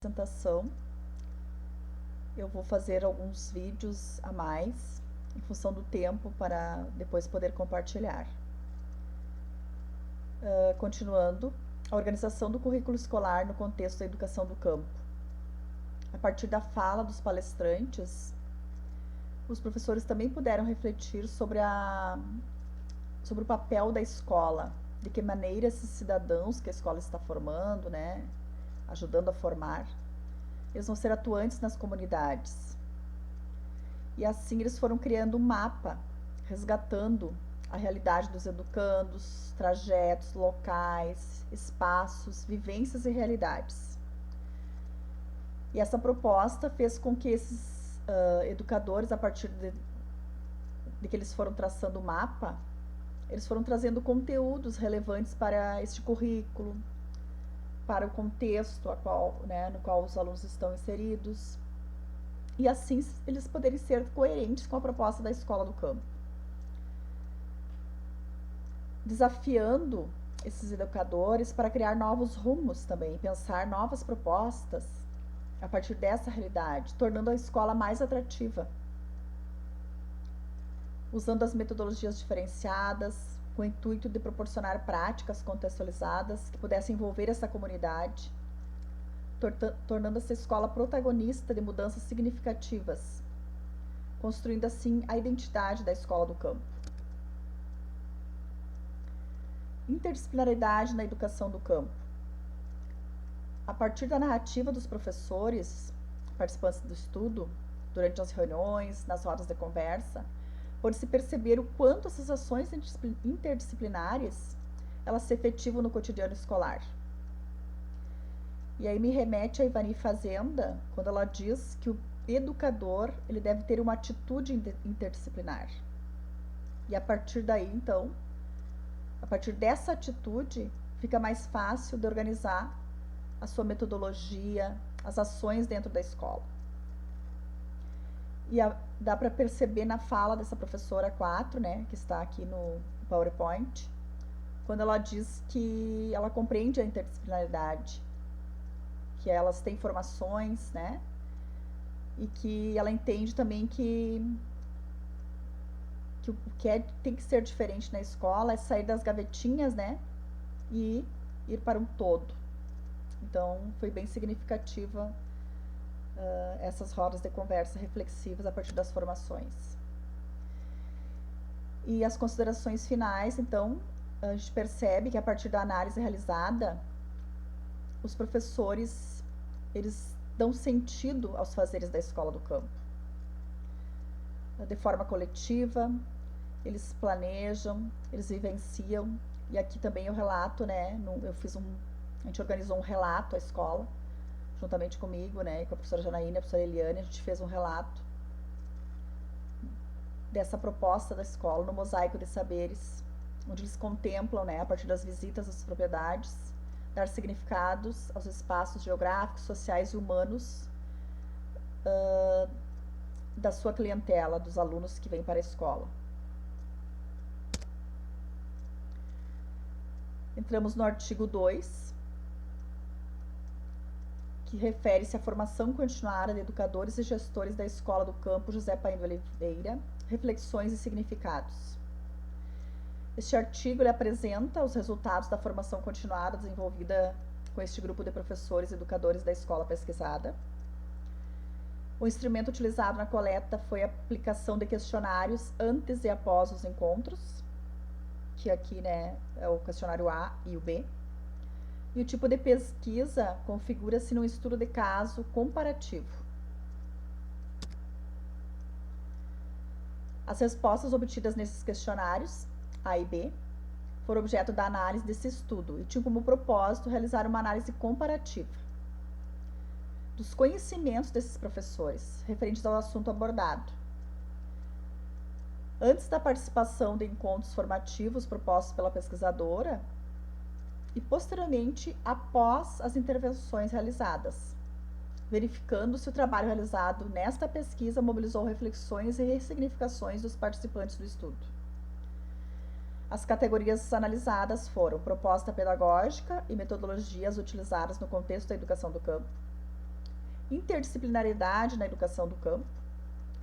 Apresentação. Eu vou fazer alguns vídeos a mais em função do tempo para depois poder compartilhar. Continuando, a organização do currículo escolar no contexto da educação do campo. A partir da fala dos palestrantes, os professores também puderam refletir sobre o papel da escola, de que maneira esses cidadãos que a escola está formando, ajudando a formar, eles vão ser atuantes nas comunidades. E assim eles foram criando um mapa, resgatando a realidade dos educandos, trajetos, locais, espaços, vivências e realidades. E essa proposta fez com que esses educadores, a partir de que eles foram traçando o mapa, eles foram trazendo conteúdos relevantes para este currículo, para o contexto no qual os alunos estão inseridos, e assim eles poderem ser coerentes com a proposta da escola do campo. Desafiando esses educadores para criar novos rumos também, pensar novas propostas a partir dessa realidade, tornando a escola mais atrativa, usando as metodologias diferenciadas, com o intuito de proporcionar práticas contextualizadas que pudessem envolver essa comunidade, tornando essa escola protagonista de mudanças significativas, construindo assim a identidade da escola do campo. Interdisciplinaridade na educação do campo. A partir da narrativa dos professores, participantes do estudo, durante as reuniões, nas rodas de conversa, pode-se perceber o quanto essas ações interdisciplinares elas se efetivam no cotidiano escolar. E aí me remete a Ivani Fazenda, quando ela diz que o educador ele deve ter uma atitude interdisciplinar. E a partir daí, então, a partir dessa atitude, fica mais fácil de organizar a sua metodologia, as ações dentro da escola. E dá para perceber na fala dessa professora 4, que está aqui no PowerPoint, quando ela diz que ela compreende a interdisciplinaridade, que elas têm formações, e que ela entende também que o que tem que ser diferente na escola é sair das gavetinhas, e ir para um todo. Então, foi bem significativa essas rodas de conversa reflexivas a partir das formações. E as considerações finais, então, a gente percebe que a partir da análise realizada, os professores, eles dão sentido aos fazeres da escola do campo. De forma coletiva, eles planejam, eles vivenciam, e aqui também eu relato, a gente organizou um relato à escola, juntamente comigo, e com a professora Janaína e a professora Eliane, a gente fez um relato dessa proposta da escola no mosaico de saberes, onde eles contemplam, a partir das visitas às propriedades, dar significados aos espaços geográficos, sociais e humanos da sua clientela, dos alunos que vêm para a escola. Entramos no artigo 2, que refere-se à formação continuada de educadores e gestores da Escola do Campo José Paim Oliveira, reflexões e significados. Este artigo ele apresenta os resultados da formação continuada desenvolvida com este grupo de professores e educadores da escola pesquisada. O instrumento utilizado na coleta foi a aplicação de questionários antes e após os encontros, que aqui é o questionário A e o B. E o tipo de pesquisa configura-se num estudo de caso comparativo. As respostas obtidas nesses questionários, A e B, foram objeto da análise desse estudo e tinham como propósito realizar uma análise comparativa dos conhecimentos desses professores referentes ao assunto abordado. Antes da participação de encontros formativos propostos pela pesquisadora e posteriormente após as intervenções realizadas, verificando se o trabalho realizado nesta pesquisa mobilizou reflexões e ressignificações dos participantes do estudo. As categorias analisadas foram proposta pedagógica e metodologias utilizadas no contexto da educação do campo, interdisciplinaridade na educação do campo,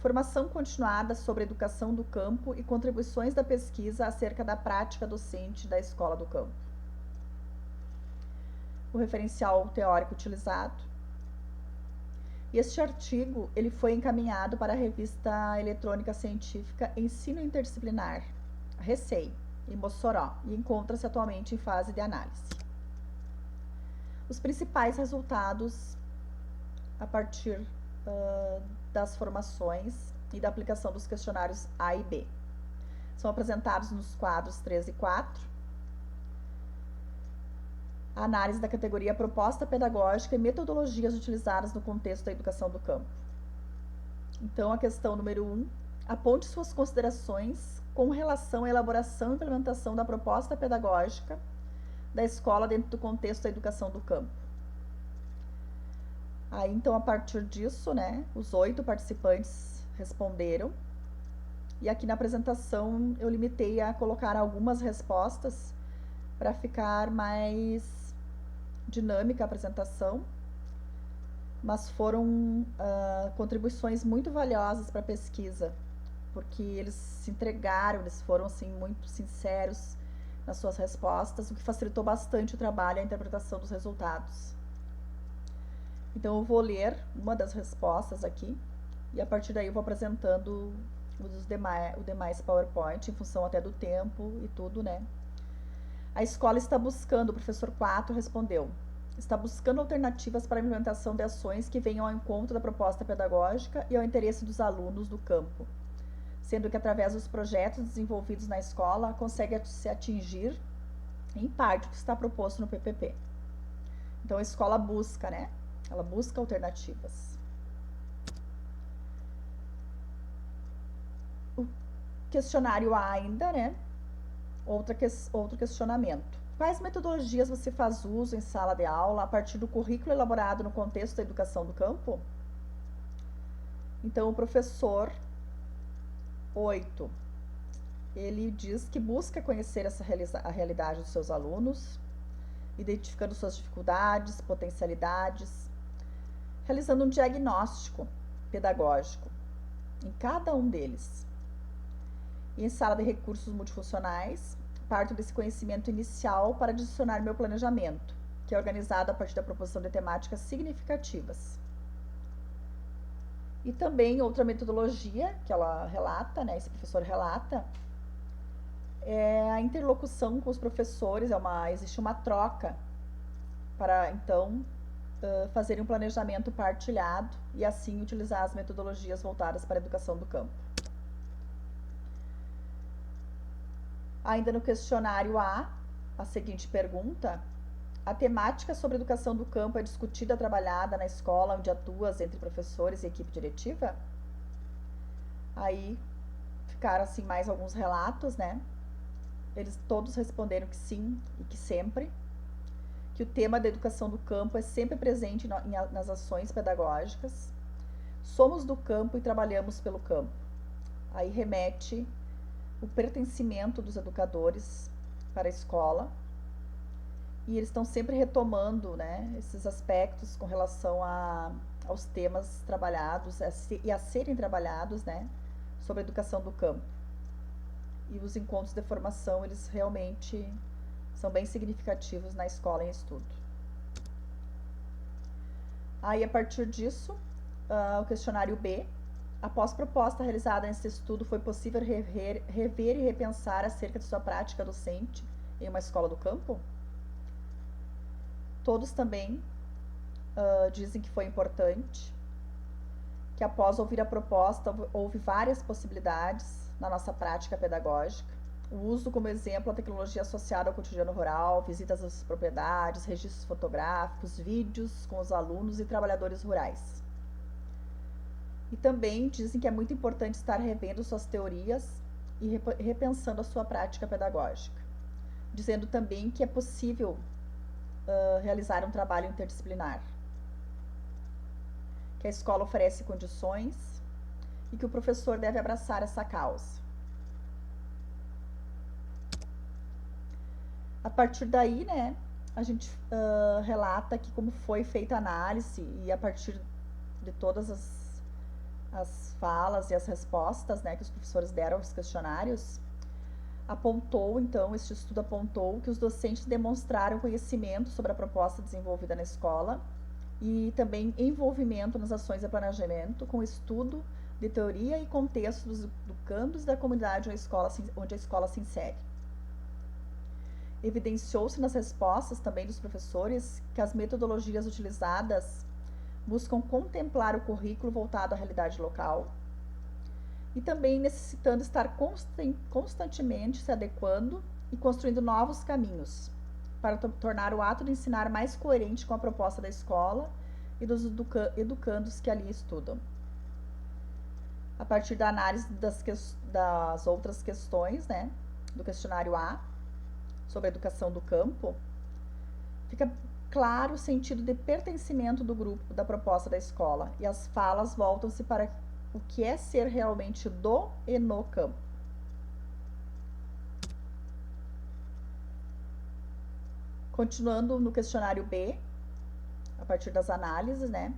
formação continuada sobre a educação do campo e contribuições da pesquisa acerca da prática docente da escola do campo. O referencial teórico utilizado. E este artigo ele foi encaminhado para a revista eletrônica científica Ensino Interdisciplinar, RECEI, em Mossoró, e encontra-se atualmente em fase de análise. Os principais resultados a partir das formações e da aplicação dos questionários A e B. São apresentados nos quadros 3 e 4. A análise da categoria proposta pedagógica e metodologias utilizadas no contexto da educação do campo. Então, a questão número 1, aponte suas considerações com relação à elaboração e implementação da proposta pedagógica da escola dentro do contexto da educação do campo. Aí, então, a partir disso, né, os 8 participantes responderam. E aqui na apresentação eu limitei a colocar algumas respostas para ficar mais dinâmica a apresentação, mas foram contribuições muito valiosas para a pesquisa, porque eles se entregaram, eles foram assim muito sinceros nas suas respostas, o que facilitou bastante o trabalho e a interpretação dos resultados. Então eu vou ler uma das respostas aqui e a partir daí eu vou apresentando o demais PowerPoint em função até do tempo e tudo, né? A escola está buscando, o professor 4 respondeu, está buscando alternativas para a implementação de ações que venham ao encontro da proposta pedagógica e ao interesse dos alunos do campo, sendo que através dos projetos desenvolvidos na escola consegue se atingir, em parte, o que está proposto no PPP. Então a escola busca, né? Ela busca alternativas. O questionário A ainda, né? Outro questionamento. Quais metodologias você faz uso em sala de aula a partir do currículo elaborado no contexto da educação do campo? Então, o professor 8, ele diz que busca conhecer a realidade dos seus alunos, identificando suas dificuldades, potencialidades, realizando um diagnóstico pedagógico em cada um deles. E em sala de recursos multifuncionais, parto desse conhecimento inicial para adicionar meu planejamento, que é organizado a partir da proposição de temáticas significativas. E também outra metodologia que ela relata, né, esse professor relata, é a interlocução com os professores, existe uma troca para, então, fazer um planejamento partilhado e assim utilizar as metodologias voltadas para a educação do campo. Ainda no questionário A, a seguinte pergunta: a temática sobre educação do campo é discutida, trabalhada na escola onde atuas entre professores e equipe diretiva? Aí ficaram assim mais alguns relatos, né? Eles todos responderam que sim e que sempre. Que o tema da educação do campo é sempre presente nas ações pedagógicas. Somos do campo e trabalhamos pelo campo. Aí remete o pertencimento dos educadores para a escola. E eles estão sempre retomando, né, esses aspectos com relação aos temas trabalhados e a serem trabalhados, né, sobre a educação do campo. E os encontros de formação, eles realmente são bem significativos na escola em estudo. Aí, a partir disso, o questionário B. Após proposta realizada nesse estudo, foi possível rever e repensar acerca de sua prática docente em uma escola do campo? Todos também dizem que foi importante, que após ouvir a proposta, houve várias possibilidades na nossa prática pedagógica. O uso como exemplo a tecnologia associada ao cotidiano rural, visitas às propriedades, registros fotográficos, vídeos com os alunos e trabalhadores rurais. E também dizem que é muito importante estar revendo suas teorias e repensando a sua prática pedagógica. Dizendo também que é possível realizar um trabalho interdisciplinar. Que a escola oferece condições e que o professor deve abraçar essa causa. A partir daí, né, a gente relata que como foi feita a análise e a partir de todas as falas e as respostas, né, que os professores deram aos questionários, este estudo apontou que os docentes demonstraram conhecimento sobre a proposta desenvolvida na escola e também envolvimento nas ações de planejamento com estudo de teoria e contexto dos educandos e da comunidade onde a escola se insere. Evidenciou-se nas respostas também dos professores que as metodologias utilizadas buscam contemplar o currículo voltado à realidade local e também necessitando estar constantemente se adequando e construindo novos caminhos para tornar o ato de ensinar mais coerente com a proposta da escola e dos educandos que ali estudam. A partir da análise das outras questões, né, do questionário A, sobre a educação do campo, fica claro o sentido de pertencimento do grupo da proposta da escola e as falas voltam-se para o que é ser realmente do e no campo. Continuando no questionário B, a partir das análises, né,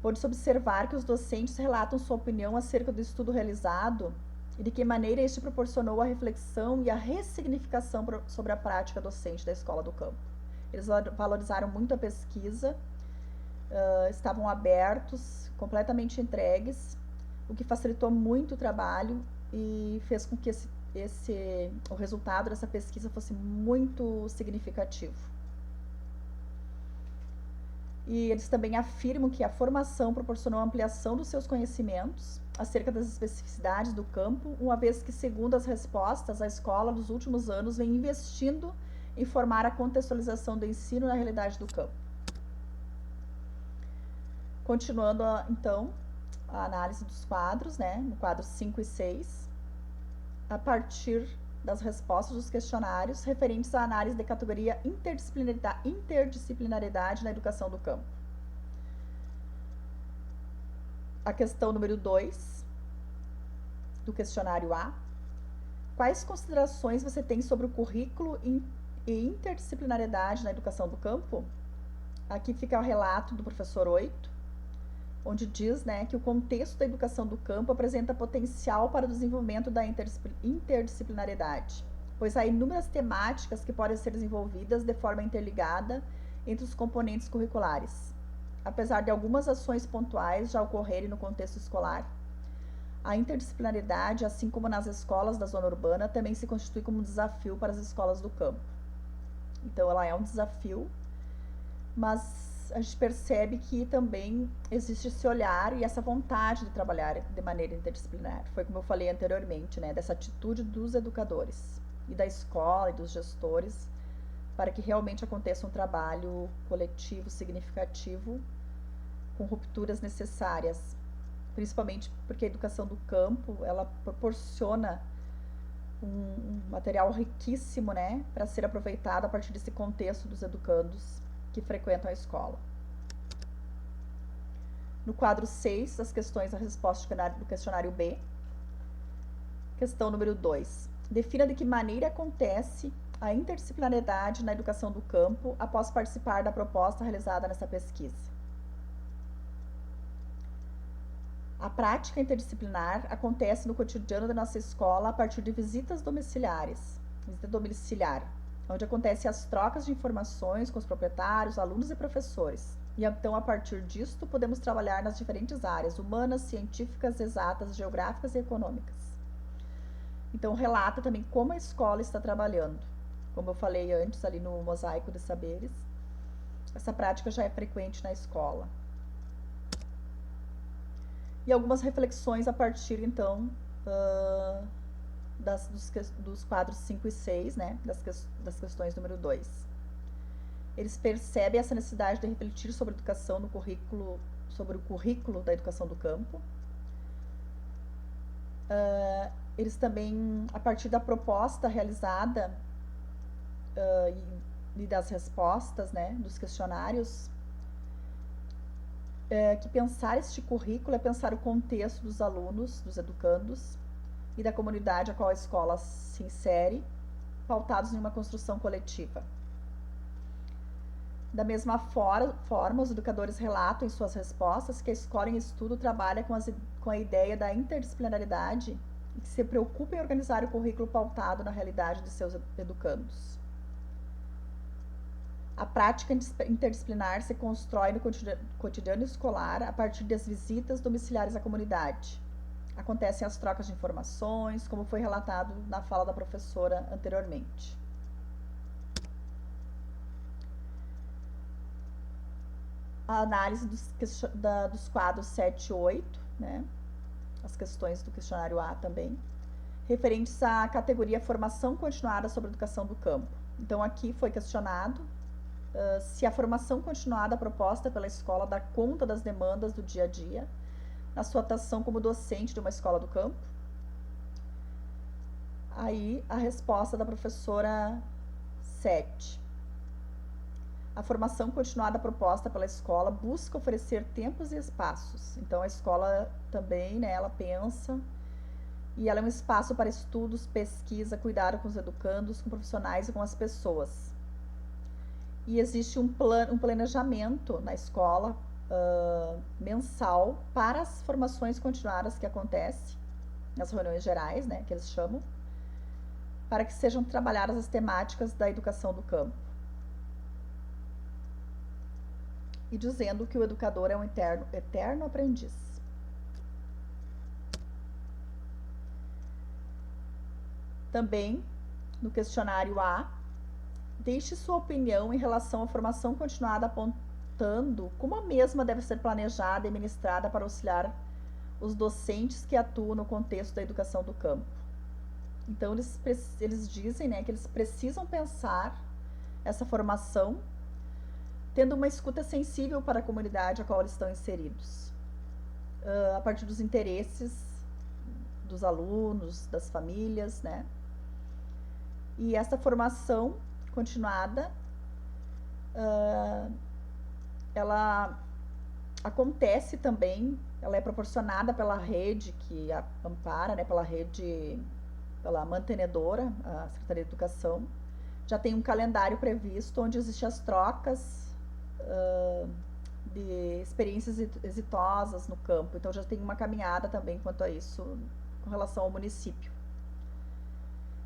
pode-se observar que os docentes relatam sua opinião acerca do estudo realizado e de que maneira este proporcionou a reflexão e a ressignificação sobre a prática docente da escola do campo. Eles valorizaram muito a pesquisa, estavam abertos, completamente entregues, o que facilitou muito o trabalho e fez com que o resultado dessa pesquisa fosse muito significativo. E eles também afirmam que a formação proporcionou a ampliação dos seus conhecimentos acerca das especificidades do campo, uma vez que, segundo as respostas, a escola nos últimos anos vem investindo em formar a contextualização do ensino na realidade do campo. Continuando, então, a análise dos quadros, né, no quadro 5 e 6, a partir das respostas dos questionários referentes à análise da categoria interdisciplinaridade na educação do campo. A questão número 2 do questionário A. Quais considerações você tem sobre o currículo e interdisciplinaridade na educação do campo? Aqui fica o relato do professor 8, onde diz, né, que o contexto da educação do campo apresenta potencial para o desenvolvimento da interdisciplinaridade, pois há inúmeras temáticas que podem ser desenvolvidas de forma interligada entre os componentes curriculares. Apesar de algumas ações pontuais já ocorrerem no contexto escolar, a interdisciplinaridade, assim como nas escolas da zona urbana, também se constitui como um desafio para as escolas do campo. Então, ela é um desafio, mas a gente percebe que também existe esse olhar e essa vontade de trabalhar de maneira interdisciplinar. Foi como eu falei anteriormente, né, dessa atitude dos educadores e da escola e dos gestores para que realmente aconteça um trabalho coletivo, significativo, com rupturas necessárias, principalmente porque a educação do campo, ela proporciona um material riquíssimo, né, para ser aproveitado a partir desse contexto dos educandos que frequentam a escola. No quadro 6, as questões a resposta do questionário B. Questão número 2. Defina de que maneira acontece a interdisciplinaridade na educação do campo após participar da proposta realizada nessa pesquisa. A prática interdisciplinar acontece no cotidiano da nossa escola a partir de visita domiciliar, onde acontecem as trocas de informações com os proprietários, alunos e professores. E então, a partir disto, podemos trabalhar nas diferentes áreas, humanas, científicas, exatas, geográficas e econômicas. Então, relata também como a escola está trabalhando. Como eu falei antes, ali no Mosaico de Saberes, essa prática já é frequente na escola. E algumas reflexões a partir, então, dos quadros 5 e 6, né, das questões número 2. Eles percebem essa necessidade de refletir sobre a educação no currículo, sobre o currículo da educação do campo. Eles também, a partir da proposta realizada e das respostas, né, dos questionários, que pensar este currículo é pensar o contexto dos alunos, dos educandos e da comunidade a qual a escola se insere, pautados em uma construção coletiva. Da mesma forma, os educadores relatam em suas respostas que a escola em estudo trabalha com a ideia da interdisciplinaridade e que se preocupa em organizar o currículo pautado na realidade de seus educandos. A prática interdisciplinar se constrói no cotidiano escolar a partir das visitas domiciliares à comunidade. Acontecem as trocas de informações, como foi relatado na fala da professora anteriormente. A análise dos quadros 7 e 8, né? As questões do questionário A também, referentes à categoria formação continuada sobre educação do campo. Então, aqui foi questionado se a formação continuada proposta pela escola dá conta das demandas do dia a dia, na sua atuação como docente de uma escola do campo. Aí, a resposta da professora 7. A formação continuada proposta pela escola busca oferecer tempos e espaços. Então, a escola também, né, ela pensa e ela é um espaço para estudos, pesquisa, cuidado com os educandos, com profissionais e com as pessoas. E existe um planejamento na escola mensal para as formações continuadas que acontecem nas reuniões gerais, né, que eles chamam, para que sejam trabalhadas as temáticas da educação do campo. E dizendo que o educador é um eterno aprendiz. Também, no questionário A, deixe sua opinião em relação à formação continuada, apontando como a mesma deve ser planejada e ministrada para auxiliar os docentes que atuam no contexto da educação do campo. Então, eles dizem, né, que eles precisam pensar essa formação tendo uma escuta sensível para a comunidade a qual eles estão inseridos, a partir dos interesses dos alunos, das famílias, né? E essa formação continuada, ela acontece também, ela é proporcionada pela rede que a ampara, né? Pela mantenedora, a Secretaria de Educação. Já tem um calendário previsto onde existem as trocas de experiências exitosas no campo. Então já tem uma caminhada também quanto a isso com relação ao município.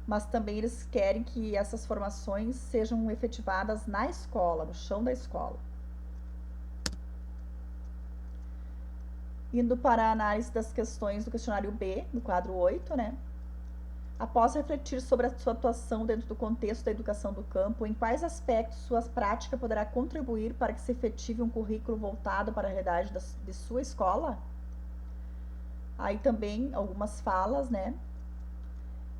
Mas também eles querem que essas formações sejam efetivadas na escola, no chão da escola. Indo para a análise das questões do questionário B, no quadro 8, né? Após refletir sobre a sua atuação dentro do contexto da educação do campo, em quais aspectos sua prática poderá contribuir para que se efetive um currículo voltado para a realidade de sua escola? Aí também algumas falas, né?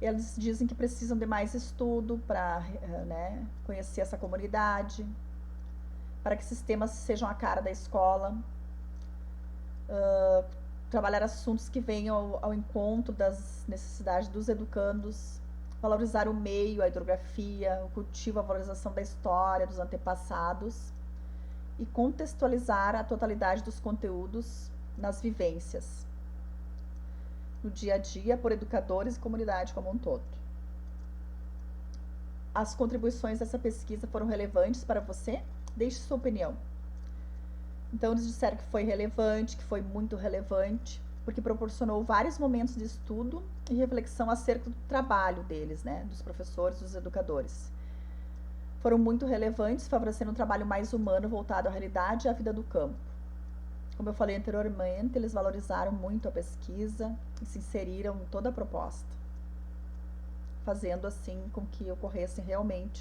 Eles dizem que precisam de mais estudo para, né, conhecer essa comunidade, para que esses temas sejam a cara da escola, trabalhar assuntos que venham ao encontro das necessidades dos educandos, valorizar o meio, a hidrografia, o cultivo, a valorização da história, dos antepassados e contextualizar a totalidade dos conteúdos nas vivências, no dia a dia, por educadores e comunidade como um todo. As contribuições dessa pesquisa foram relevantes para você? Deixe sua opinião. Então, eles disseram que foi relevante, que foi muito relevante, porque proporcionou vários momentos de estudo e reflexão acerca do trabalho deles, né, dos professores, dos educadores. Foram muito relevantes, favorecendo um trabalho mais humano voltado à realidade e à vida do campo. Como eu falei anteriormente, eles valorizaram muito a pesquisa e se inseriram em toda a proposta, fazendo assim com que ocorressem realmente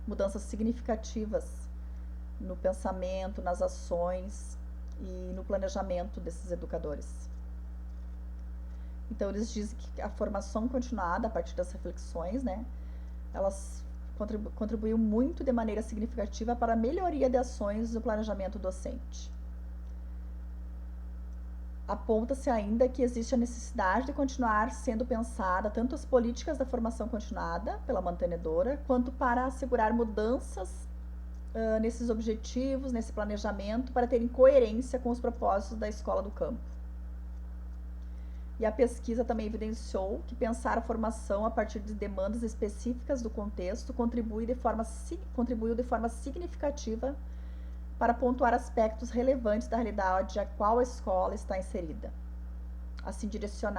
mudanças significativas no pensamento, nas ações e no planejamento desses educadores. Então, eles dizem que a formação continuada, a partir das reflexões, né, elas contribuiu muito de maneira significativa para a melhoria de ações no planejamento docente. Aponta-se ainda que existe a necessidade de continuar sendo pensada tanto as políticas da formação continuada pela mantenedora, quanto para assegurar mudanças nesses objetivos, nesse planejamento, para terem coerência com os propósitos da escola do campo. E a pesquisa também evidenciou que pensar a formação a partir de demandas específicas do contexto contribuiu de forma significativa para pontuar aspectos relevantes da realidade a qual a escola está inserida. Assim, direcionar